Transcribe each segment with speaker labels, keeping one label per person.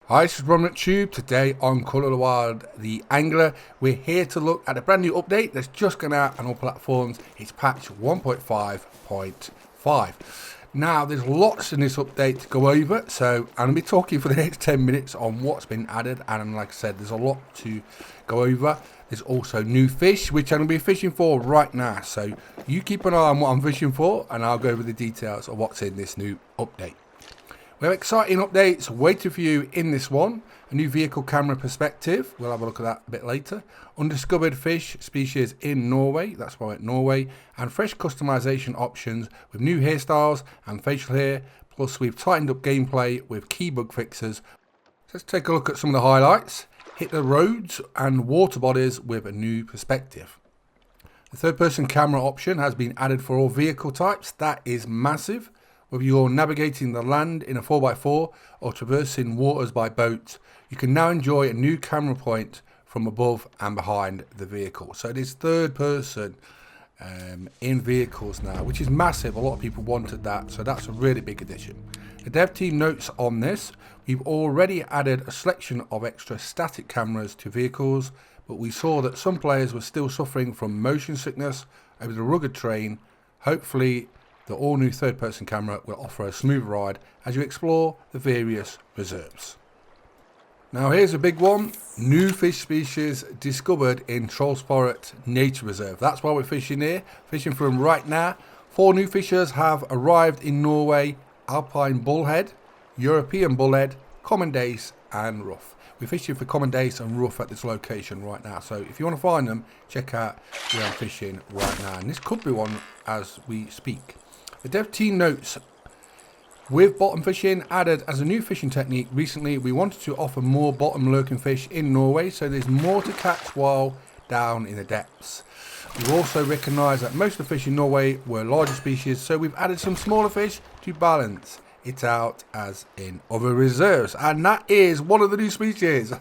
Speaker 1: Hi, this is Ron Tube. Today on Call of the Wild, the Angler, we're here to look at a brand new update that's just gone out on all platforms. It's patch 1.5.5. Now, there's lots in this update to go over, so I'm going to be talking for the next 10 minutes on what's been added, and like I said, there's a lot to go over. There's also new fish, which I'm going to be fishing for right now, so you keep an eye on what I'm fishing for, and I'll go over the details of what's in this new update. We have exciting updates waiting for you in this one. A new vehicle camera perspective, we'll have a look at that a bit later. Undiscovered fish species in Norway, that's why at Norway. And fresh customization options with new hairstyles and facial hair. Plus we've tightened up gameplay with key bug fixes. So let's take a look at some of the highlights. Hit the roads and water bodies with a new perspective. The third person camera option has been added for all vehicle types. That is massive. Whether you're navigating the land in a 4x4 or traversing waters by boat, you can now enjoy a new camera point from above and behind the vehicle. So it is third person in vehicles now, which is massive. A lot of people wanted that, so that's a really big addition. The dev team notes on this: we've already added a selection of extra static cameras to vehicles, but we saw that some players were still suffering from motion sickness over the rugged terrain. Hopefully, the all-new third-person camera will offer a smooth ride as you explore the various reserves. Now here's a big one. New fish species discovered in Trollsporet Nature Reserve. That's why we're fishing here. Fishing for them right now. 4 new fishers have arrived in Norway: Alpine Bullhead, European Bullhead, Common Dace and Rough. We're fishing for Common Dace and Rough at this location right now. So if you want to find them, check out where I'm fishing right now. And this could be one as we speak. The dev team notes: with bottom fishing added as a new fishing technique recently, we wanted to offer more bottom lurking fish in Norway, so there's more to catch while down in the depths. We've also recognised that most of the fish in Norway were larger species, so we've added some smaller fish to balance it out as in other reserves. And that is one of the new species.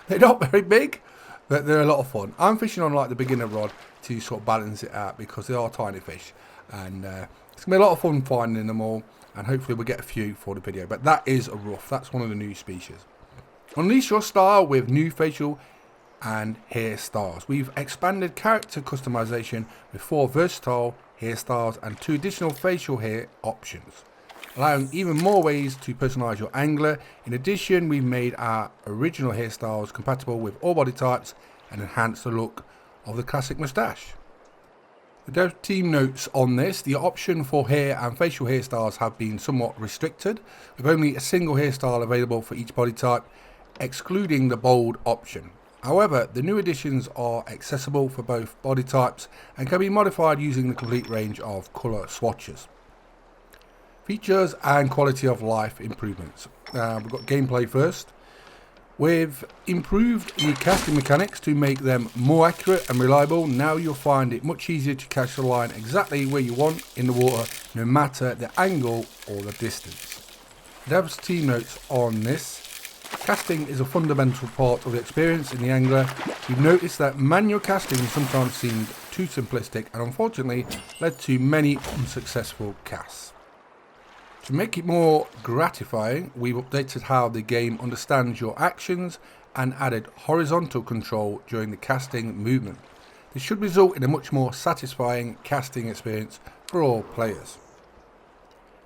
Speaker 1: They're not very big, but they're a lot of fun. I'm fishing on like the beginner rod to sort of balance it out because they are tiny fish, and it's going to be a lot of fun finding them all, and hopefully we'll get a few for the video. But that is a Rough. That's one of the new species. Unleash your style with new facial and hairstyles. We've expanded character customization with 4 versatile hairstyles and 2 additional facial hair options, allowing even more ways to personalize your angler. In addition, we've made our original hairstyles compatible with all body types and enhanced the look of the classic moustache. The dev team notes on this: the option for hair and facial hairstyles have been somewhat restricted, with only a single hairstyle available for each body type, excluding the bold option. However, the new additions are accessible for both body types and can be modified using the complete range of colour swatches. Features and quality of life improvements. We've got gameplay first. We've improved the casting mechanics to make them more accurate and reliable. Now you'll find it much easier to catch the line exactly where you want in the water, no matter the angle or the distance. Dev's team notes on this: casting is a fundamental part of the experience in the angler. We've noticed that manual casting sometimes seemed too simplistic and unfortunately led to many unsuccessful casts. To make it more gratifying, we've updated how the game understands your actions and added horizontal control during the casting movement. This should result in a much more satisfying casting experience for all players.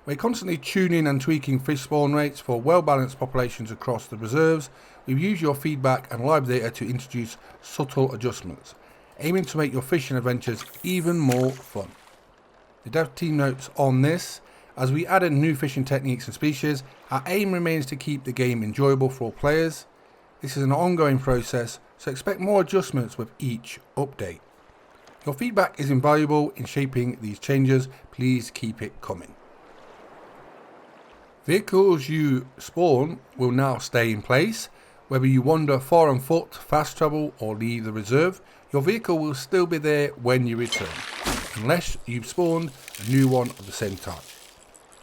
Speaker 1: We're constantly tuning and tweaking fish spawn rates for well-balanced populations across the reserves. We've used your feedback and live data to introduce subtle adjustments, aiming to make your fishing adventures even more fun. The dev team notes on this: as we added new fishing techniques and species, our aim remains to keep the game enjoyable for all players. This is an ongoing process, so expect more adjustments with each update. Your feedback is invaluable in shaping these changes. Please keep it coming. Vehicles you spawn will now stay in place. Whether you wander far on foot, fast travel or leave the reserve, your vehicle will still be there when you return, unless you've spawned a new one of the same type.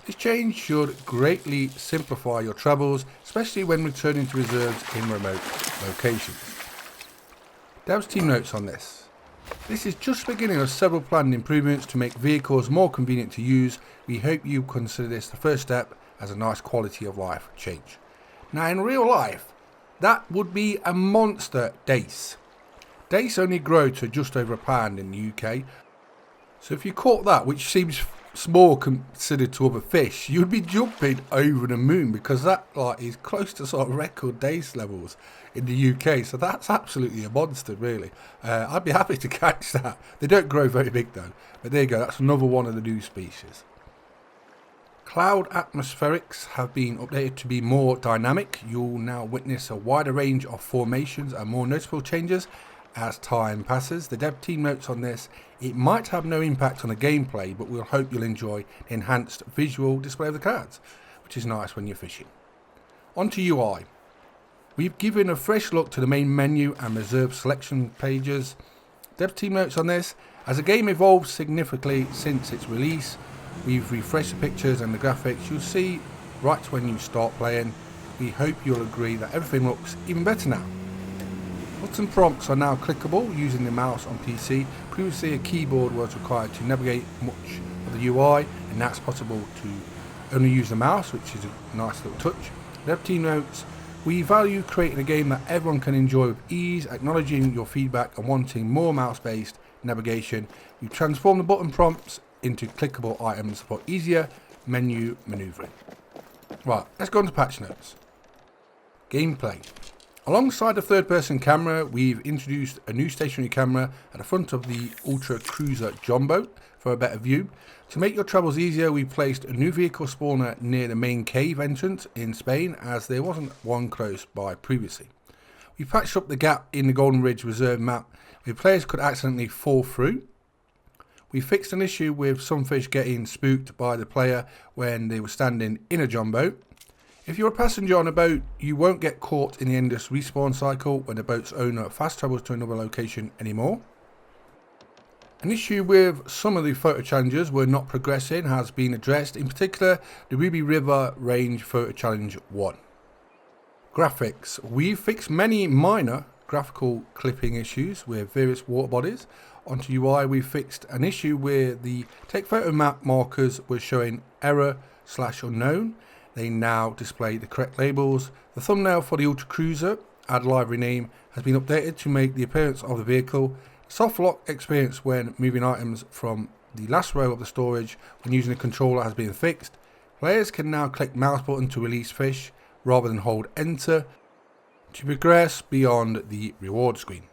Speaker 1: This change should greatly simplify your travels, especially when returning to reserves in remote locations. Dev's team notes on this: this is just the beginning of several planned improvements to make vehicles more convenient to use. We hope you consider this the first step as a nice quality of life change. Now in real life, that would be a monster dace. Dace only grow to just over £1 in the UK. So if you caught that, which seems small considered to other fish, you'd be jumping over the moon, because that is close to sort of record dace levels in the UK. So that's absolutely a monster, really. I'd be happy to catch that. They don't grow very big though. But there you go, that's another one of the new species. Cloud atmospherics have been updated to be more dynamic. You'll now witness a wider range of formations and more noticeable changes as time passes. The dev team notes on this: it might have no impact on the gameplay, but we'll hope you'll enjoy the enhanced visual display of the cards, which is nice when you're fishing. On to UI. We've given a fresh look to the main menu and reserved selection pages. Dev team notes on this: as the game evolves significantly since its release, we've refreshed the pictures and the graphics you'll see right when you start playing. We hope you'll agree that everything looks even better now. Button prompts are now clickable using the mouse on PC. Previously a keyboard was required to navigate much of the UI, and that's possible to only use the mouse, which is a nice little touch. Dev team notes: we value creating a game that everyone can enjoy with ease, acknowledging your feedback and wanting more mouse-based navigation. We've transformed the button prompts into clickable items for easier menu maneuvering. Right, let's go on to patch notes. Gameplay. Alongside the third-person camera, we've introduced a new stationary camera at the front of the Ultra Cruiser John boat for a better view. To make your travels easier, we placed a new vehicle spawner near the main cave entrance in Spain, as there wasn't one close by previously. We patched up the gap in the Golden Ridge Reserve map where players could accidentally fall through. We fixed an issue with some fish getting spooked by the player when they were standing in a John boat. If you're a passenger on a boat, you won't get caught in the endless respawn cycle when the boat's owner fast travels to another location anymore. An issue with some of the photo challenges we're not progressing has been addressed, in particular the Ruby River Range Photo Challenge 1. Graphics. We've fixed many minor graphical clipping issues with various water bodies. Onto UI, we fixed an issue where the take photo map markers were showing error/unknown. They now display the correct labels. The thumbnail for the Ultra Cruiser, add library name, has been updated to make the appearance of the vehicle. Soft lock experience when moving items from the last row of the storage when using a controller has been fixed. Players can now click mouse button to release fish rather than hold enter to progress beyond the reward screen.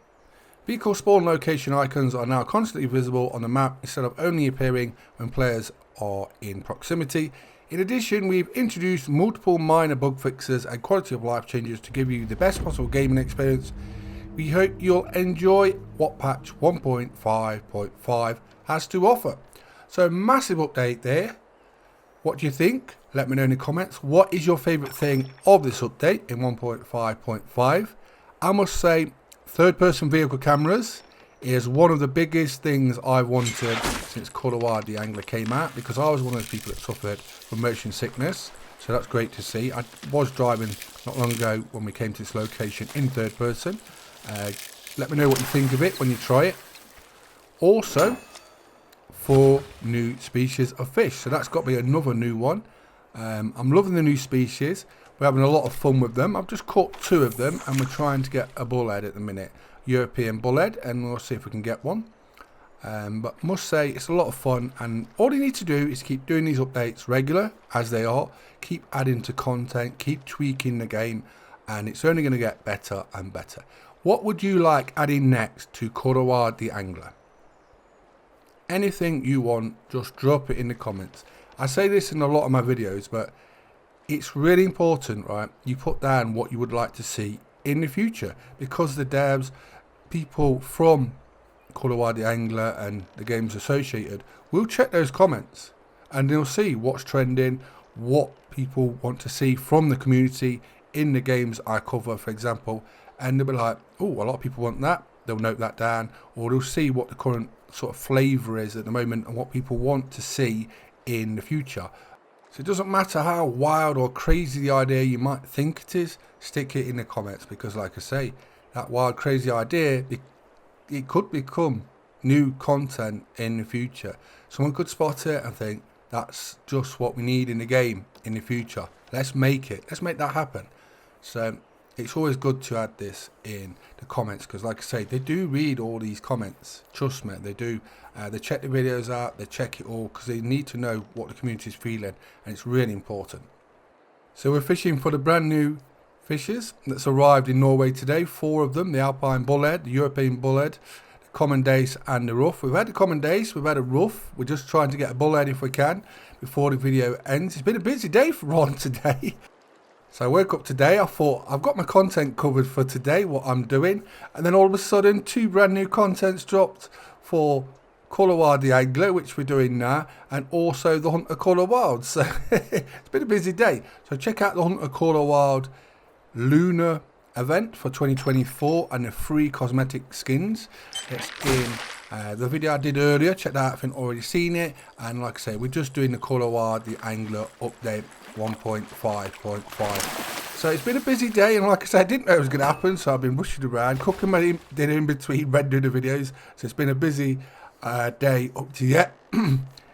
Speaker 1: Vehicle spawn location icons are now constantly visible on the map instead of only appearing when players are in proximity. In addition, we've introduced multiple minor bug fixes and quality of life changes to give you the best possible gaming experience. We hope you'll enjoy what patch 1.5.5 has to offer. So massive update there. What do you think? Let me know in the comments. What is your favourite thing of this update in 1.5.5? I must say, third-person vehicle cameras is one of the biggest things I've wanted since theAngler came out, because I was one of those people that suffered from motion sickness. So that's great to see. I was driving not long ago when we came to this location in third person. Let me know what you think of it when you try it. Also, 4 new species of fish. So that's got to be another new one. I'm loving the new species. We're having a lot of fun with them. I've just caught 2 of them, and we're trying to get a bullhead at the minute. European bullhead, and we'll see if we can get one. But must say, it's a lot of fun, and all you need to do is keep doing these updates regular as they are, keep adding to content, keep tweaking the game, and it's only going to get better and better. What would you like adding next to theAngler? Anything you want, just drop it in the comments. I say this in a lot of my videos, but it's really important, right? You put down what you would like to see in the future, because the devs, people from theAngler and the games associated will check those comments, and they'll see what's trending, what people want to see from the community in the games I cover, for example, and they'll be like, oh, a lot of people want that. They'll note that down, or they'll see what the current sort of flavour is at the moment and what people want to see in the future. So it doesn't matter how wild or crazy the idea you might think it is, stick it in the comments, because like I say, that wild crazy idea, it could become new content in the future. Someone could spot it and think, that's just what we need in the game in the future. Let's make it. Let's make that happen. So it's always good to add this in the comments, because like I say, they do read all these comments. Trust me, they do. They check the videos out, they check it all, because they need to know what the community is feeling, and it's really important. So we're fishing for the brand new fishes that's arrived in Norway today. 4 of them: the Alpine Bullhead, the European Bullhead, the Common Dace and the Rough. We've had the Common Dace, we've had a Rough. We're just trying to get a Bullhead if we can before the video ends. It's been a busy day for Ron today. So I woke up today, I thought I've got my content covered for today, what I'm doing, and then all of a sudden 2 brand new contents dropped for Colour Wild theAngler, which we're doing now, and also the Hunter Colour Wild. So it's been a busy day. So check out the Hunter Colour Wild Lunar event for 2024 and the free cosmetic skins. It's in the video I did earlier. Check that out if you've already seen it. And like I say, we're just doing the Colour Wild theAngler update 1.5.5. So it's been a busy day, and like I said, I didn't know it was going to happen, so I've been rushing around, cooking my dinner in between rendering the videos. So it's been a busy day up to yet.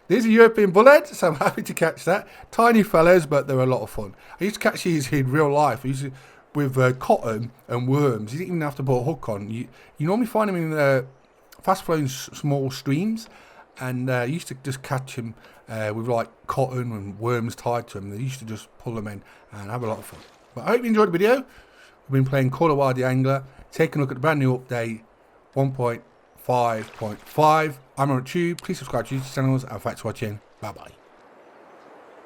Speaker 1: There's a European Bullhead, so I'm happy to catch that. Tiny fellows, but they're a lot of fun. I used to catch these in real life. I used to, with cotton and worms. You didn't even have to put a hook on. You normally find them in fast-flowing small streams, and I used to just catch them with like cotton and worms tied to them. They used to just pull them in and have a lot of fun. But I hope you enjoyed the video. We've been playing Colour Wild theAngler, taking a look at the brand new update 1.5.5. I'm on YouTube. Please subscribe to YouTube channels, and thanks for watching. Bye bye.